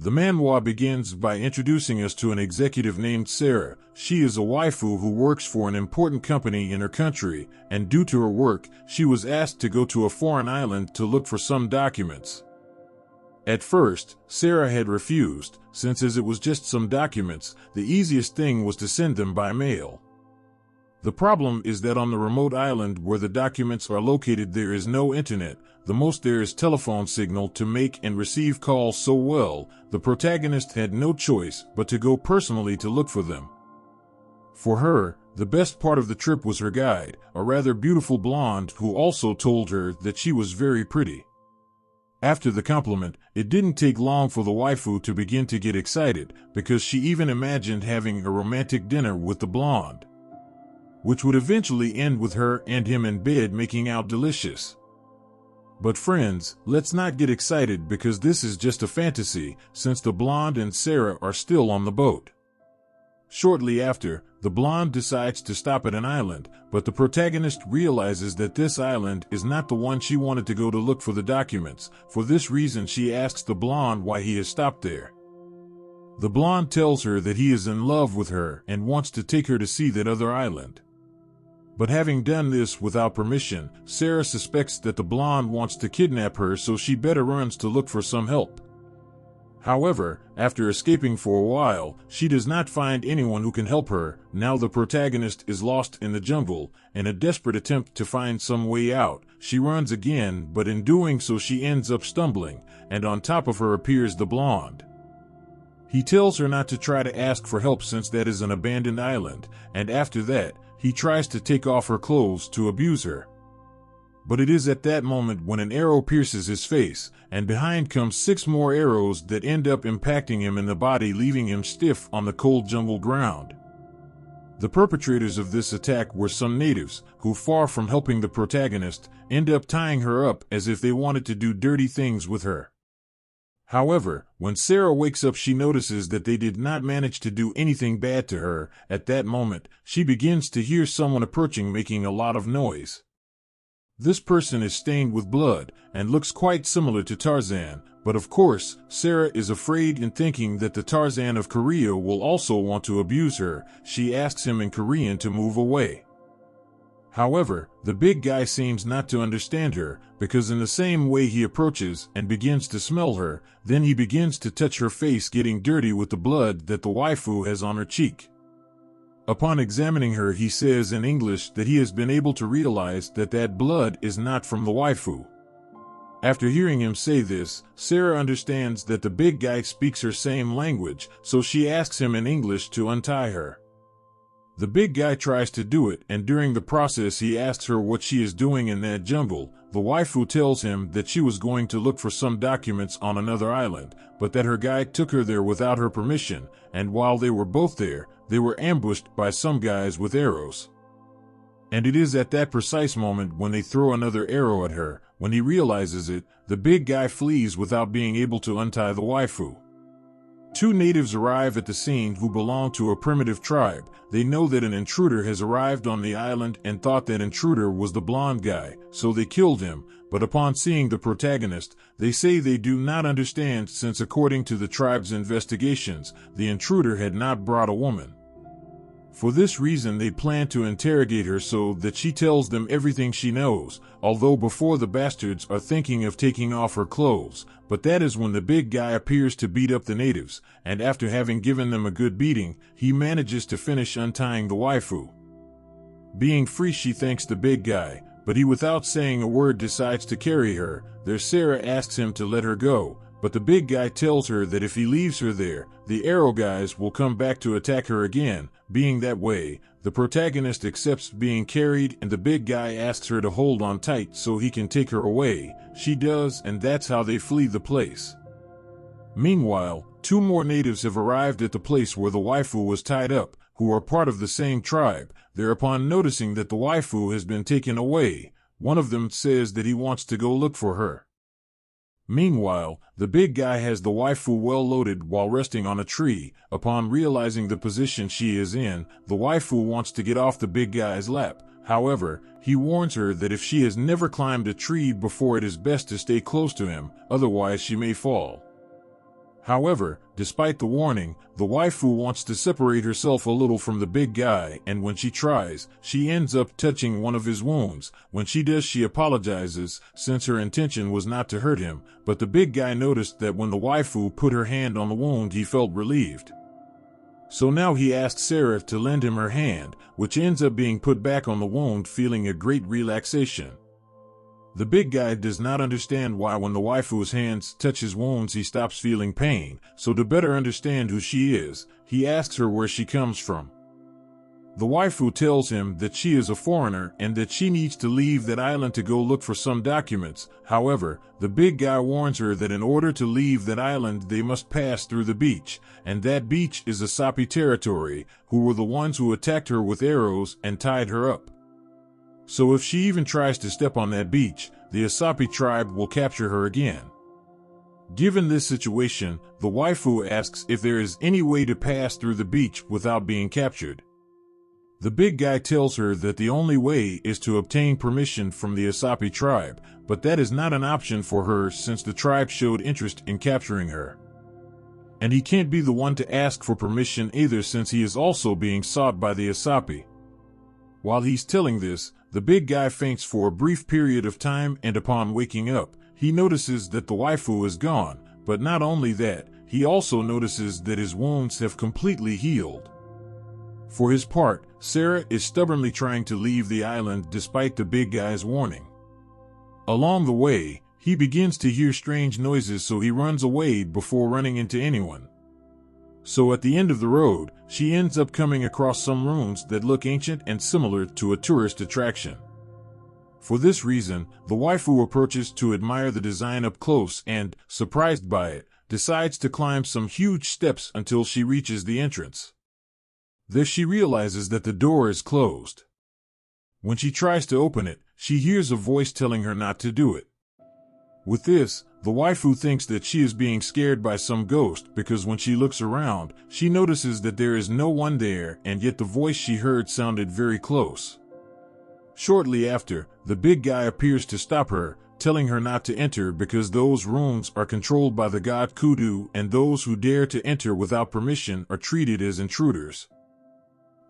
The manhwa begins by introducing us to an executive named Sarah. She is a waifu who works for an important company in her country, and due to her work, she was asked to go to a foreign island to look for some documents. At first, Sarah had refused, since as it was just some documents, the easiest thing was to send them by mail. The problem is that on the remote island where the documents are located there is no internet. The most there is telephone signal to make and receive calls, so well, the protagonist had no choice but to go personally to look for them. For her, the best part of the trip was her guide, a rather beautiful blonde who also told her that she was very pretty. After the compliment, it didn't take long for the waifu to begin to get excited, because she even imagined having a romantic dinner with the blonde, which would eventually end with her and him in bed making out delicious. But friends, let's not get excited because this is just a fantasy, since the blonde and Sarah are still on the boat. Shortly after, the blonde decides to stop at an island, but the protagonist realizes that this island is not the one she wanted to go to look for the documents. For this reason, she asks the blonde why he has stopped there. The blonde tells her that he is in love with her and wants to take her to see that other island. But having done this without permission, Sarah suspects that the blonde wants to kidnap her, so she better runs to look for some help. However, after escaping for a while, she does not find anyone who can help her. Now the protagonist is lost in the jungle. In a desperate attempt to find some way out, she runs again, but in doing so she ends up stumbling, and on top of her appears the blonde. He tells her not to try to ask for help since that is an abandoned island, and after that, he tries to take off her clothes to abuse her. But it is at that moment when an arrow pierces his face, and behind comes 6 more arrows that end up impacting him in the body, leaving him stiff on the cold jungle ground. The perpetrators of this attack were some natives, who, far from helping the protagonist, end up tying her up as if they wanted to do dirty things with her. However, when Sarah wakes up, she notices that they did not manage to do anything bad to her. At that moment, she begins to hear someone approaching, making a lot of noise. This person is stained with blood and looks quite similar to Tarzan, but of course, Sarah is afraid and thinking that the Tarzan of Korea will also want to abuse her. She asks him in Korean to move away. However, the big guy seems not to understand her, because in the same way he approaches and begins to smell her, then he begins to touch her face, getting dirty with the blood that the waifu has on her cheek. Upon examining her, he says in English that he has been able to realize that that blood is not from the waifu. After hearing him say this, Sarah understands that the big guy speaks her same language, so she asks him in English to untie her. The big guy tries to do it, and during the process he asks her what she is doing in that jungle. The waifu tells him that she was going to look for some documents on another island, but that her guide took her there without her permission, and while they were both there, they were ambushed by some guys with arrows. And it is at that precise moment when they throw another arrow at her. When he realizes it, the big guy flees without being able to untie the waifu. 2 natives arrive at the scene who belong to a primitive tribe. They know that an intruder has arrived on the island and thought that intruder was the blonde guy, so they killed him, but upon seeing the protagonist, they say they do not understand, since according to the tribe's investigations, the intruder had not brought a woman. For this reason they plan to interrogate her so that she tells them everything she knows, although before the bastards are thinking of taking off her clothes. But that is when the big guy appears to beat up the natives, and after having given them a good beating, he manages to finish untying the waifu. Being free, she thanks the big guy, but he, without saying a word, decides to carry her. There Sarah asks him to let her go, but the big guy tells her that if he leaves her there, the arrow guys will come back to attack her again. Being that way, the protagonist accepts being carried, and the big guy asks her to hold on tight so he can take her away. She does, and that's how they flee the place. Meanwhile, 2 more natives have arrived at the place where the waifu was tied up, who are part of the same tribe. Thereupon, noticing that the waifu has been taken away, one of them says that he wants to go look for her. Meanwhile, the big guy has the waifu well loaded while resting on a tree. Upon realizing the position she is in, the waifu wants to get off the big guy's lap. However, he warns her that if she has never climbed a tree before, it is best to stay close to him, otherwise she may fall. However, despite the warning, the waifu wants to separate herself a little from the big guy, and when she tries, she ends up touching one of his wounds. When she does, she apologizes, since her intention was not to hurt him, but the big guy noticed that when the waifu put her hand on the wound, he felt relieved. So now he asked Sarah to lend him her hand, which ends up being put back on the wound, feeling a great relaxation. The big guy does not understand why when the waifu's hands touch his wounds he stops feeling pain, so to better understand who she is, he asks her where she comes from. The waifu tells him that she is a foreigner and that she needs to leave that island to go look for some documents. However, the big guy warns her that in order to leave that island they must pass through the beach, and that beach is Asapi territory, who were the ones who attacked her with arrows and tied her up. So if she even tries to step on that beach, the Asapi tribe will capture her again. Given this situation, the waifu asks if there is any way to pass through the beach without being captured. The big guy tells her that the only way is to obtain permission from the Asapi tribe, but that is not an option for her since the tribe showed interest in capturing her. And he can't be the one to ask for permission either, since he is also being sought by the Asapi. While he's telling this, the big guy faints for a brief period of time, and upon waking up, he notices that the waifu is gone, but not only that, he also notices that his wounds have completely healed. For his part, Sarah is stubbornly trying to leave the island despite the big guy's warning. Along the way, he begins to hear strange noises, so he runs away before running into anyone. So at the end of the road, she ends up coming across some ruins that look ancient and similar to a tourist attraction. For this reason, the waifu approaches to admire the design up close and, surprised by it, decides to climb some huge steps until she reaches the entrance. There she realizes that the door is closed. When she tries to open it, she hears a voice telling her not to do it. With this, the waifu thinks that she is being scared by some ghost, because when she looks around, she notices that there is no one there, and yet the voice she heard sounded very close. Shortly after, the big guy appears to stop her, telling her not to enter because those rooms are controlled by the god Kudu, and those who dare to enter without permission are treated as intruders.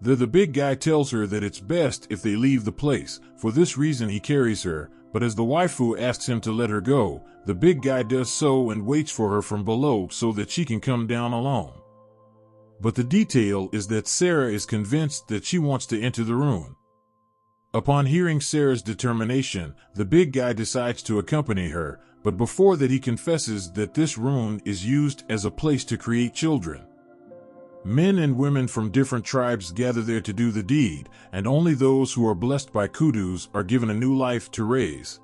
The big guy tells her that it's best if they leave the place. For this reason he carries her, but as the waifu asks him to let her go, the big guy does so and waits for her from below so that she can come down alone. But the detail is that Sarah is convinced that she wants to enter the ruin. Upon hearing Sarah's determination, the big guy decides to accompany her, but before that he confesses that this ruin is used as a place to create children. Men and women from different tribes gather there to do the deed, and only those who are blessed by kudus are given a new life to raise.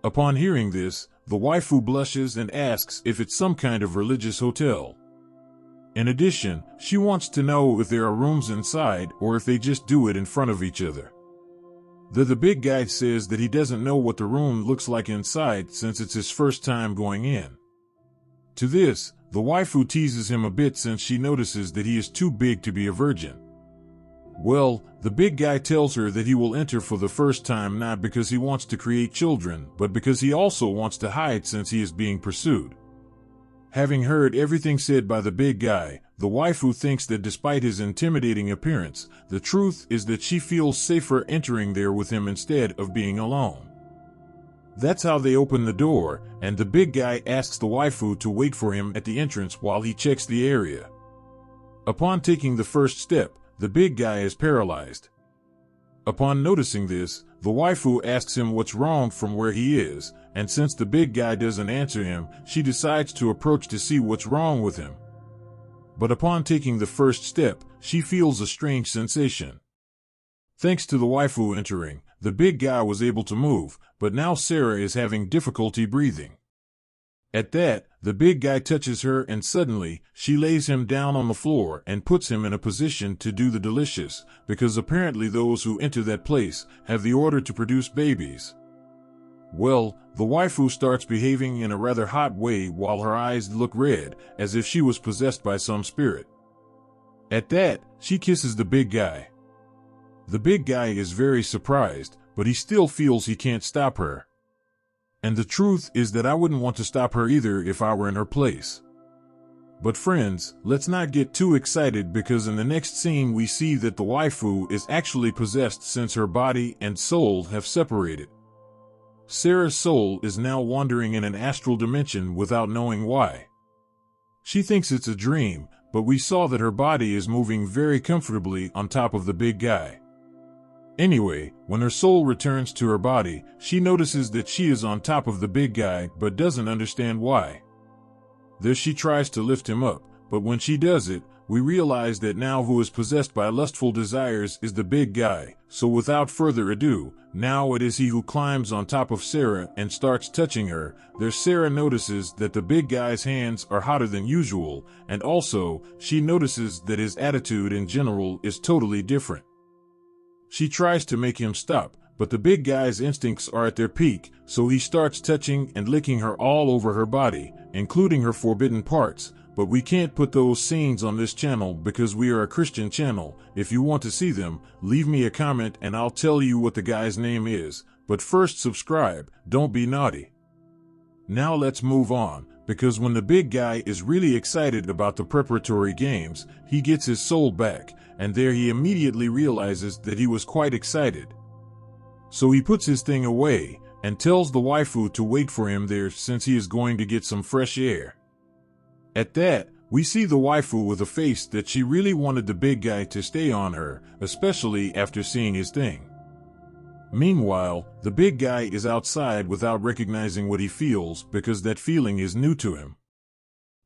Upon hearing this, the waifu blushes and asks if it's some kind of religious hotel. In addition, she wants to know if there are rooms inside or if they just do it in front of each other. The big guy says that he doesn't know what the room looks like inside since it's his first time going in. To this, the waifu teases him a bit since she notices that he is too big to be a virgin. Well, the big guy tells her that he will enter for the first time not because he wants to create children, but because he also wants to hide since he is being pursued. Having heard everything said by the big guy, the waifu thinks that despite his intimidating appearance, the truth is that she feels safer entering there with him instead of being alone. That's how they open the door, and the big guy asks the waifu to wait for him at the entrance while he checks the area. Upon taking the first step, the big guy is paralyzed. Upon noticing this, the waifu asks him what's wrong from where he is, and since the big guy doesn't answer him, she decides to approach to see what's wrong with him. But upon taking the first step, she feels a strange sensation. Thanks to the waifu entering, the big guy was able to move, but now Sarah is having difficulty breathing. At that, the big guy touches her and suddenly, she lays him down on the floor and puts him in a position to do the delicious, because apparently those who enter that place have the order to produce babies. Well, the waifu starts behaving in a rather hot way while her eyes look red, as if she was possessed by some spirit. At that, she kisses the big guy. The big guy is very surprised, but he still feels he can't stop her. And the truth is that I wouldn't want to stop her either if I were in her place. But friends, let's not get too excited because in the next scene we see that the waifu is actually possessed since her body and soul have separated. Sarah's soul is now wandering in an astral dimension without knowing why. She thinks it's a dream, but we saw that her body is moving very comfortably on top of the big guy. Anyway, when her soul returns to her body, she notices that she is on top of the big guy but doesn't understand why. There she tries to lift him up, but when she does it, we realize that now who is possessed by lustful desires is the big guy, so without further ado, now it is he who climbs on top of Sarah and starts touching her. There Sarah notices that the big guy's hands are hotter than usual, and also, she notices that his attitude in general is totally different. She tries to make him stop, but the big guy's instincts are at their peak, so he starts touching and licking her all over her body, including her forbidden parts, but we can't put those scenes on this channel because we are a Christian channel. If you want to see them, leave me a comment and I'll tell you what the guy's name is, but first subscribe, don't be naughty. Now let's move on, because when the big guy is really excited about the preparatory games, he gets his soul back, and there he immediately realizes that he was quite excited. So he puts his thing away, and tells the waifu to wait for him there since he is going to get some fresh air. At that, we see the waifu with a face that she really wanted the big guy to stay on her, especially after seeing his thing. Meanwhile, the big guy is outside without recognizing what he feels because that feeling is new to him.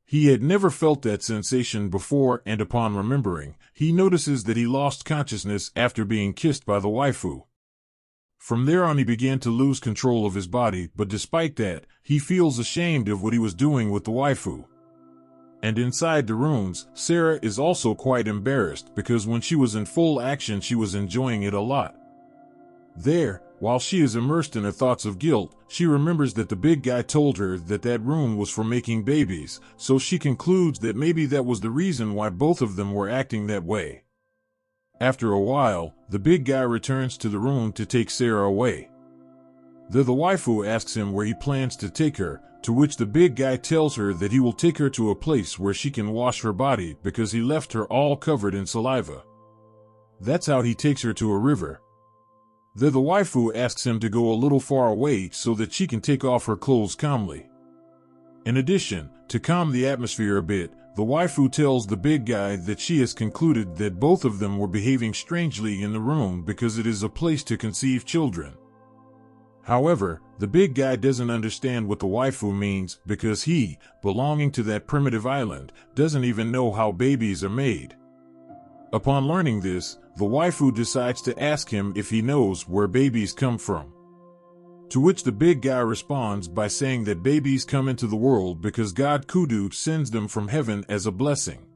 He had never felt that sensation before, and upon remembering, he notices that he lost consciousness after being kissed by the waifu. From there on he began to lose control of his body, but despite that, he feels ashamed of what he was doing with the waifu. And inside the ruins, Sarah is also quite embarrassed because when she was in full action she was enjoying it a lot. There, while she is immersed in her thoughts of guilt, she remembers that the big guy told her that that room was for making babies, so she concludes that maybe that was the reason why both of them were acting that way. After a while, the big guy returns to the room to take Sarah away. There the waifu asks him where he plans to take her, to which the big guy tells her that he will take her to a place where she can wash her body because he left her all covered in saliva. That's how he takes her to a river. There the waifu asks him to go a little far away so that she can take off her clothes calmly. In addition, to calm the atmosphere a bit, the waifu tells the big guy that she has concluded that both of them were behaving strangely in the room because it is a place to conceive children. However, the big guy doesn't understand what the waifu means because he, belonging to that primitive island, doesn't even know how babies are made. Upon learning this, the waifu decides to ask him if he knows where babies come from. To which the big guy responds by saying that babies come into the world because God Kudu sends them from heaven as a blessing.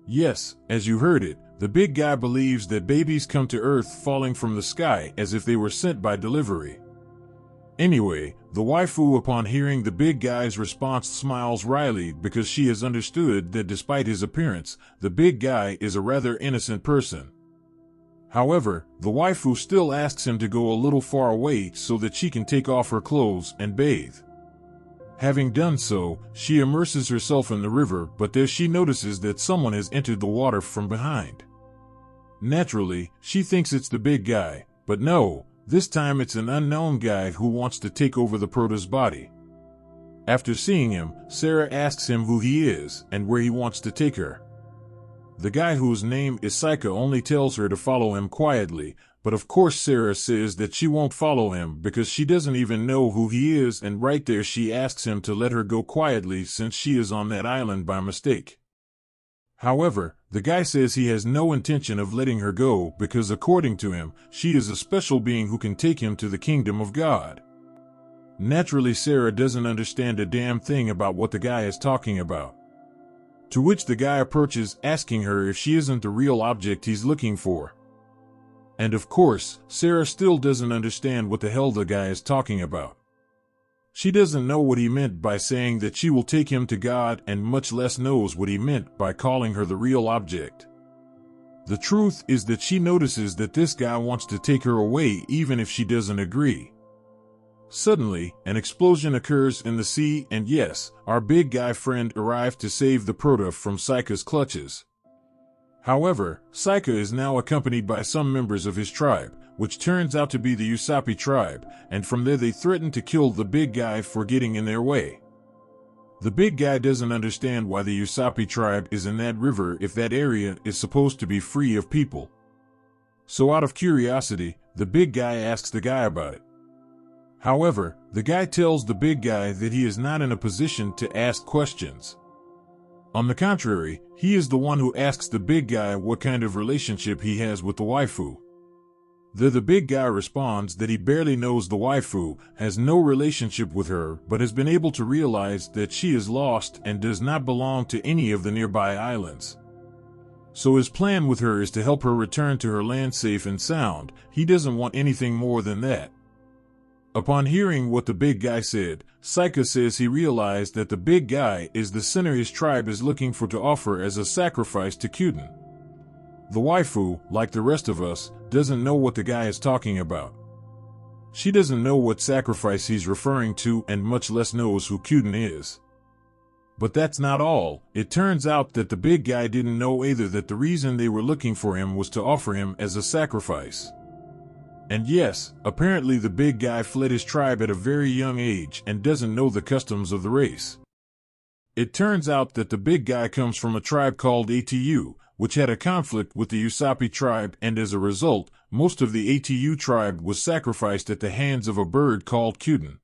Yes, as you heard it, the big guy believes that babies come to earth falling from the sky as if they were sent by delivery. Anyway, the waifu upon hearing the big guy's response smiles wryly because she has understood that despite his appearance, the big guy is a rather innocent person. However, the waifu still asks him to go a little far away so that she can take off her clothes and bathe. Having done so, she immerses herself in the river, but there she notices that someone has entered the water from behind. Naturally, she thinks it's the big guy, but no, this time it's an unknown guy who wants to take over the prota's body. After seeing him, Sarah asks him who he is and where he wants to take her. The guy whose name is Saika only tells her to follow him quietly, but of course Sarah says that she won't follow him because she doesn't even know who he is, and right there she asks him to let her go quietly since she is on that island by mistake. However, the guy says he has no intention of letting her go because according to him, she is a special being who can take him to the kingdom of God. Naturally, Sarah doesn't understand a damn thing about what the guy is talking about. To which the guy approaches, asking her if she isn't the real object he's looking for. And of course, Sarah still doesn't understand what the hell the guy is talking about. She doesn't know what he meant by saying that she will take him to God, and much less knows what he meant by calling her the real object. The truth is that she notices that this guy wants to take her away even if she doesn't agree. Suddenly, an explosion occurs in the sea and yes, our big guy friend arrived to save the Prota from Saika's clutches. However, Saika is now accompanied by some members of his tribe, which turns out to be the Usopp tribe, and from there they threaten to kill the big guy for getting in their way. The big guy doesn't understand why the Usopp tribe is in that river if that area is supposed to be free of people. So out of curiosity, the big guy asks the guy about it. However, the guy tells the big guy that he is not in a position to ask questions. On the contrary, he is the one who asks the big guy what kind of relationship he has with the waifu. The big guy responds that he barely knows the waifu, has no relationship with her, but has been able to realize that she is lost and does not belong to any of the nearby islands. So his plan with her is to help her return to her land safe and sound. He doesn't want anything more than that. Upon hearing what the big guy said, Saika says he realized that the big guy is the sinner his tribe is looking for to offer as a sacrifice to Kyuden. The waifu, like the rest of us, doesn't know what the guy is talking about. She doesn't know what sacrifice he's referring to and much less knows who Kyuden is. But that's not all. It turns out that the big guy didn't know either that the reason they were looking for him was to offer him as a sacrifice. And yes, apparently the big guy fled his tribe at a very young age and doesn't know the customs of the race. It turns out that the big guy comes from a tribe called ATU, which had a conflict with the Usopp tribe, and as a result, most of the ATU tribe was sacrificed at the hands of a bird called Kyuden.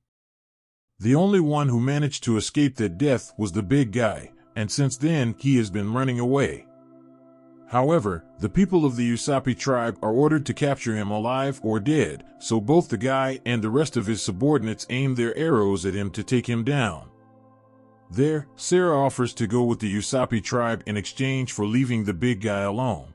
The only one who managed to escape that death was the big guy, and since then he has been running away. However, the people of the Usopp tribe are ordered to capture him alive or dead, so both the guy and the rest of his subordinates aim their arrows at him to take him down. There, Sarah offers to go with the Usopp tribe in exchange for leaving the big guy alone.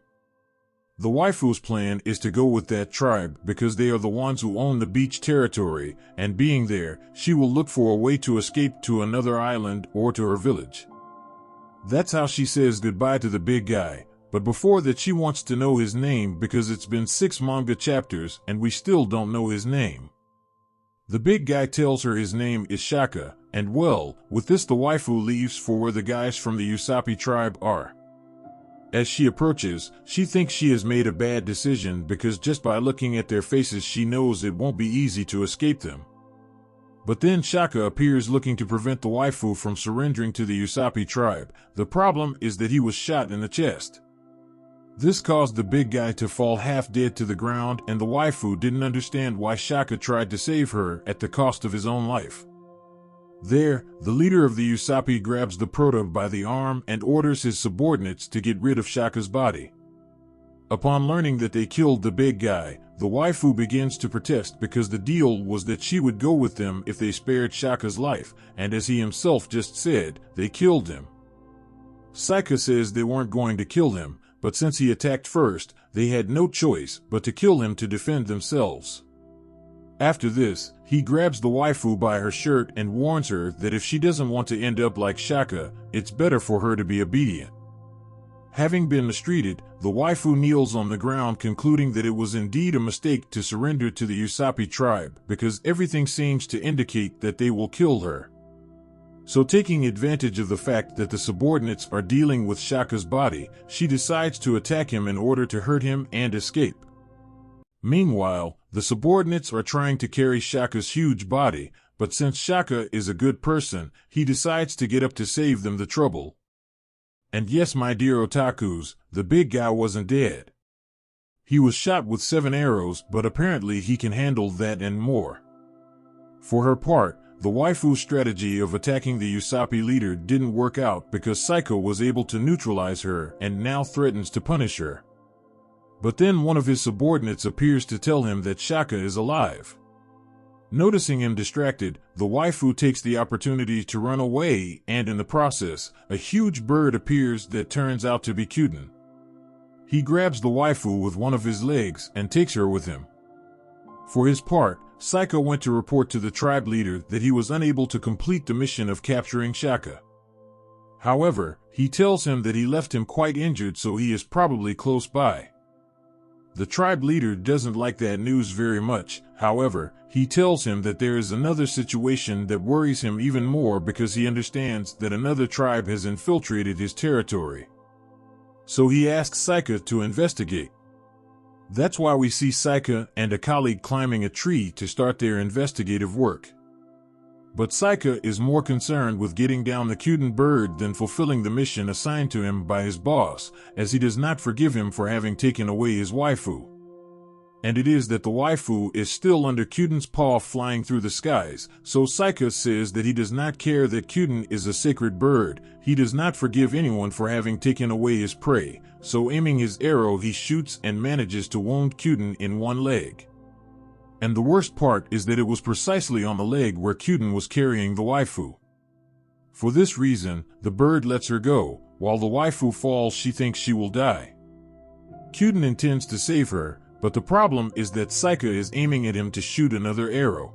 The waifu's plan is to go with that tribe because they are the ones who own the beach territory, and being there, she will look for a way to escape to another island or to her village. That's how she says goodbye to the big guy. But before that she wants to know his name because it's been 6 manga chapters and we still don't know his name. The big guy tells her his name is Shaka, and well, with this the waifu leaves for where the guys from the Usopp tribe are. As she approaches, she thinks she has made a bad decision because just by looking at their faces she knows it won't be easy to escape them. But then Shaka appears looking to prevent the waifu from surrendering to the Usopp tribe. The problem is that he was shot in the chest. This caused the big guy to fall half dead to the ground, and the waifu didn't understand why Shaka tried to save her at the cost of his own life. There, the leader of the Usopp grabs the Prota by the arm and orders his subordinates to get rid of Shaka's body. Upon learning that they killed the big guy, the waifu begins to protest because the deal was that she would go with them if they spared Shaka's life, and as he himself just said, they killed him. Saika says they weren't going to kill him, but since he attacked first, they had no choice but to kill him to defend themselves. After this, he grabs the waifu by her shirt and warns her that if she doesn't want to end up like Shaka, it's better for her to be obedient. Having been mistreated, the waifu kneels on the ground concluding that it was indeed a mistake to surrender to the Usopp tribe because everything seems to indicate that they will kill her. So taking advantage of the fact that the subordinates are dealing with Shaka's body, she decides to attack him in order to hurt him and escape. Meanwhile, the subordinates are trying to carry Shaka's huge body, but since Shaka is a good person, he decides to get up to save them the trouble. And yes, my dear otakus, the big guy wasn't dead. He was shot with 7 arrows, but apparently he can handle that and more. For her part, the waifu's strategy of attacking the Usopp leader didn't work out because Saika was able to neutralize her and now threatens to punish her. But then one of his subordinates appears to tell him that Shaka is alive. Noticing him distracted, the waifu takes the opportunity to run away, and in the process, a huge bird appears that turns out to be Kyuden. He grabs the waifu with one of his legs and takes her with him. For his part, Saika went to report to the tribe leader that he was unable to complete the mission of capturing Shaka. However, he tells him that he left him quite injured, so he is probably close by. The tribe leader doesn't like that news very much. However, he tells him that there is another situation that worries him even more because he understands that another tribe has infiltrated his territory. So he asks Saika to investigate. That's why we see Saika and a colleague climbing a tree to start their investigative work. But Saika is more concerned with getting down the Kyuden bird than fulfilling the mission assigned to him by his boss, as he does not forgive him for having taken away his waifu. And it is that the waifu is still under Kyuden's paw flying through the skies, so Saika says that he does not care that Kyuden is a sacred bird. He does not forgive anyone for having taken away his prey, so aiming his arrow he shoots and manages to wound Kyuden in one leg. And the worst part is that it was precisely on the leg where Kyuden was carrying the waifu. For this reason, the bird lets her go. While the waifu falls, she thinks she will die. Kyuden intends to save her, but the problem is that Saika is aiming at him to shoot another arrow.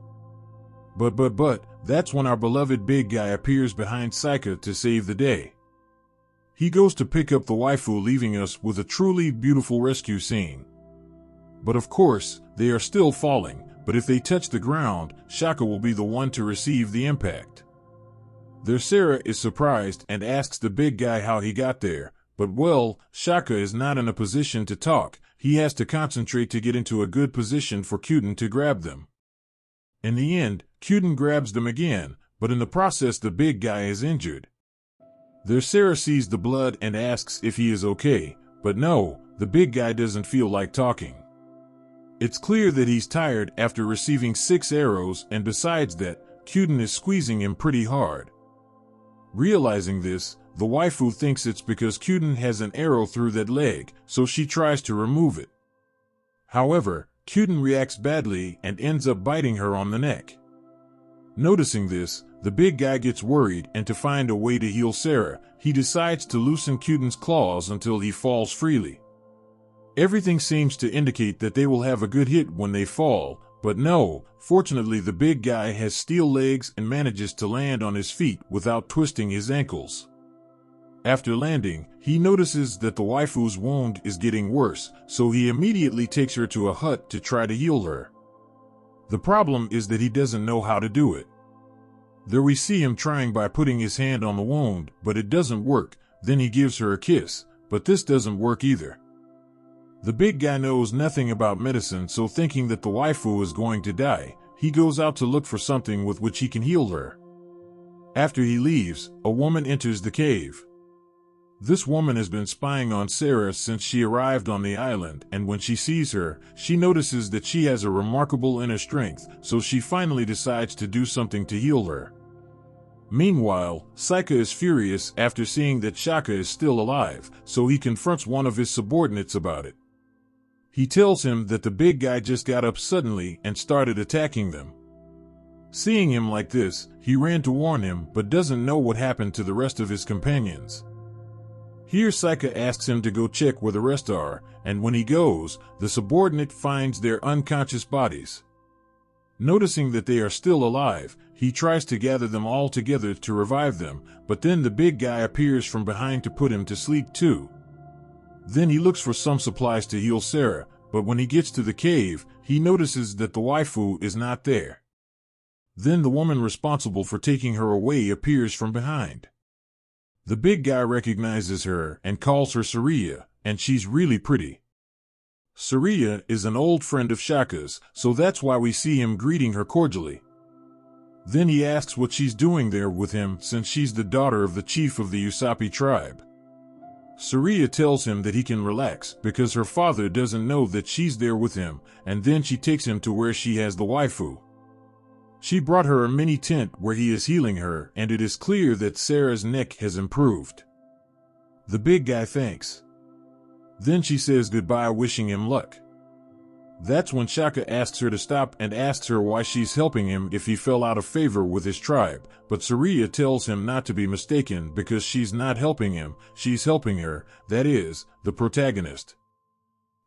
But, that's when our beloved big guy appears behind Saika to save the day. He goes to pick up the waifu, leaving us with a truly beautiful rescue scene. But of course, they are still falling, but if they touch the ground, Shaka will be the one to receive the impact. Their Sarah is surprised and asks the big guy how he got there, but well, Shaka is not in a position to talk. He has to concentrate to get into a good position for Kyuden to grab them. In the end, Kyuden grabs them again, but in the process the big guy is injured. Their Sarah sees the blood and asks if he is okay, but no, the big guy doesn't feel like talking. It's clear that he's tired after receiving 6 arrows, and besides that, Kyuden is squeezing him pretty hard. Realizing this, the waifu thinks it's because Kyuden has an arrow through that leg, so she tries to remove it. However, Kyuden reacts badly and ends up biting her on the neck. Noticing this, the big guy gets worried, and to find a way to heal Sarah, he decides to loosen Kyuden's claws until he falls freely. Everything seems to indicate that they will have a good hit when they fall, but no, fortunately the big guy has steel legs and manages to land on his feet without twisting his ankles. After landing, he notices that the waifu's wound is getting worse, so he immediately takes her to a hut to try to heal her. The problem is that he doesn't know how to do it. There we see him trying by putting his hand on the wound, but it doesn't work. Then he gives her a kiss, but this doesn't work either. The big guy knows nothing about medicine, so thinking that the waifu is going to die, he goes out to look for something with which he can heal her. After he leaves, a woman enters the cave. This woman has been spying on Sarah since she arrived on the island, and when she sees her, she notices that she has a remarkable inner strength, so she finally decides to do something to heal her. Meanwhile, Saika is furious after seeing that Shaka is still alive, so he confronts one of his subordinates about it. He tells him that the big guy just got up suddenly and started attacking them. Seeing him like this, he ran to warn him but doesn't know what happened to the rest of his companions. Here Saika asks him to go check where the rest are, and when he goes, the subordinate finds their unconscious bodies. Noticing that they are still alive, he tries to gather them all together to revive them, but then the big guy appears from behind to put him to sleep too. Then he looks for some supplies to heal Sarah, but when he gets to the cave, he notices that the waifu is not there. Then the woman responsible for taking her away appears from behind. The big guy recognizes her and calls her Suriya, and she's really pretty. Suriya is an old friend of Shaka's, so that's why we see him greeting her cordially. Then he asks what she's doing there with him since she's the daughter of the chief of the Usapi tribe. Suriya tells him that he can relax because her father doesn't know that she's there with him, and then she takes him to where she has the waifu. She brought her a mini tent where he is healing her, and it is clear that Sarah's neck has improved. The big guy thanks. Then she says goodbye, wishing him luck. That's when Shaka asks her to stop and asks her why she's helping him if he fell out of favor with his tribe, but Suriya tells him not to be mistaken because she's not helping him, she's helping her, that is, the protagonist.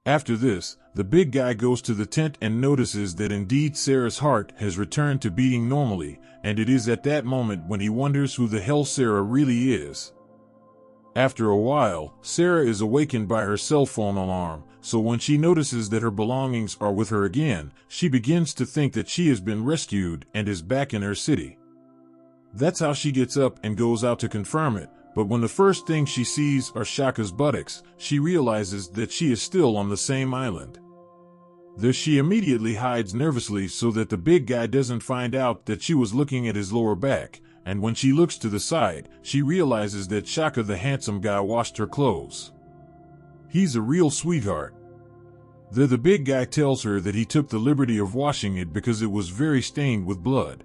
After this, the big guy goes to the tent and notices that indeed Sarah's heart has returned to beating normally, and it is at that moment when he wonders who the hell Sarah really is. After a while, Sarah is awakened by her cell phone alarm, so when she notices that her belongings are with her again, she begins to think that she has been rescued and is back in her city. That's how she gets up and goes out to confirm it, but when the first thing she sees are Shaka's buttocks, she realizes that she is still on the same island. There she immediately hides nervously so that the big guy doesn't find out that she was looking at his lower back, and when she looks to the side, she realizes that Shaka the handsome guy washed her clothes. He's a real sweetheart. The big guy tells her that he took the liberty of washing it because it was very stained with blood.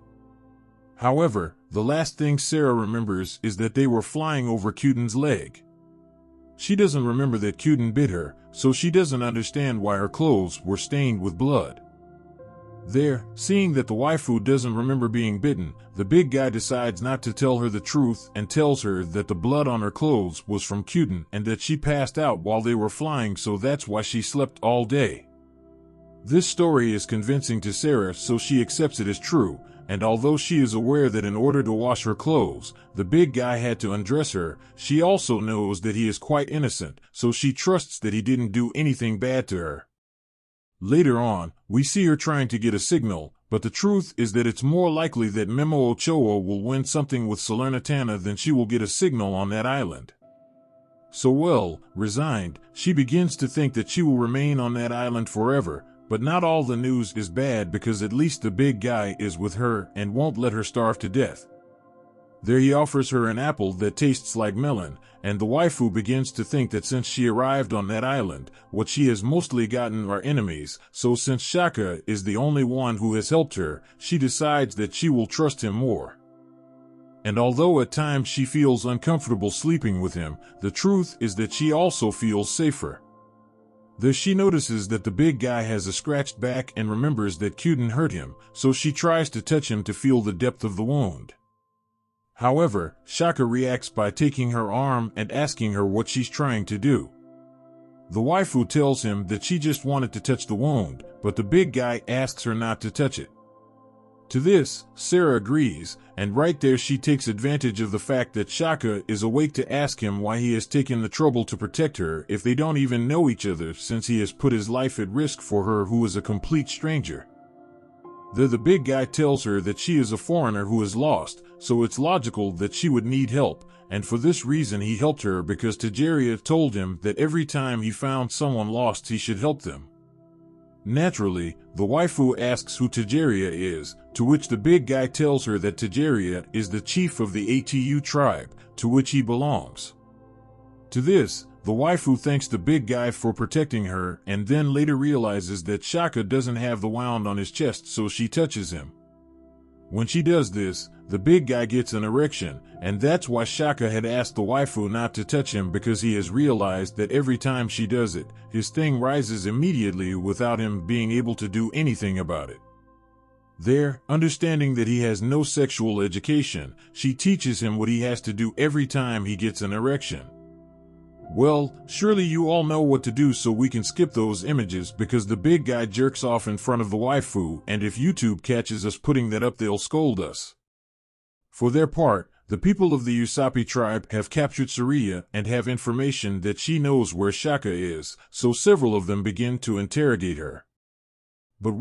However, the last thing Sarah remembers is that they were flying over Kyuden's leg. She doesn't remember that Kyuden bit her, so she doesn't understand why her clothes were stained with blood. There, seeing that the waifu doesn't remember being bitten, the big guy decides not to tell her the truth and tells her that the blood on her clothes was from Kyuden and that she passed out while they were flying, so that's why she slept all day. This story is convincing to Sarah, so she accepts it as true, and although she is aware that in order to wash her clothes, the big guy had to undress her, she also knows that he is quite innocent, so she trusts that he didn't do anything bad to her. Later on, we see her trying to get a signal, but the truth is that it's more likely that Memo Ochoa will win something with Salernitana than she will get a signal on that island. So resigned, she begins to think that she will remain on that island forever, but not all the news is bad because at least the big guy is with her and won't let her starve to death. There he offers her an apple that tastes like melon, and the waifu begins to think that since she arrived on that island, what she has mostly gotten are enemies, so since Shaka is the only one who has helped her, she decides that she will trust him more. And although at times she feels uncomfortable sleeping with him, the truth is that she also feels safer. There she notices that the big guy has a scratched back and remembers that Kyuden hurt him, so she tries to touch him to feel the depth of the wound. However, Shaka reacts by taking her arm and asking her what she's trying to do. The waifu tells him that she just wanted to touch the wound, but the big guy asks her not to touch it. To this, Sarah agrees, and right there she takes advantage of the fact that Shaka is awake to ask him why he has taken the trouble to protect her if they don't even know each other, since he has put his life at risk for her who is a complete stranger. The big guy tells her that she is a foreigner who is lost, so it's logical that she would need help, and for this reason he helped her because Tajeria told him that every time he found someone lost he should help them. Naturally, the waifu asks who Tajeria is, to which the big guy tells her that Tajeria is the chief of the ATU tribe, to which he belongs. To this, the waifu thanks the big guy for protecting her and then later realizes that Shaka doesn't have the wound on his chest, so she touches him. When she does this, the big guy gets an erection, and that's why Shaka had asked the waifu not to touch him, because he has realized that every time she does it, his thing rises immediately without him being able to do anything about it. There, understanding that he has no sexual education, she teaches him what he has to do every time he gets an erection. Well, surely you all know what to do, so we can skip those images because the big guy jerks off in front of the waifu, and if YouTube catches us putting that up they'll scold us. For their part, the people of the Usapi tribe have captured Sariya and have information that she knows where Shaka is, so several of them begin to interrogate her. But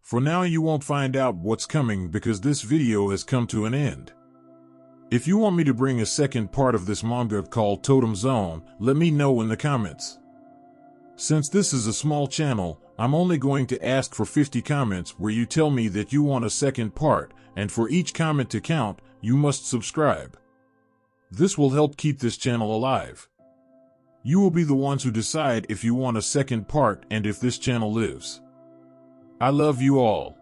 for now you won't find out what's coming because this video has come to an end. If you want me to bring a second part of this manga called Totem Zone, let me know in the comments. Since this is a small channel, I'm only going to ask for 50 comments where you tell me that you want a second part, and for each comment to count, you must subscribe. This will help keep this channel alive. You will be the ones who decide if you want a second part and if this channel lives. I love you all.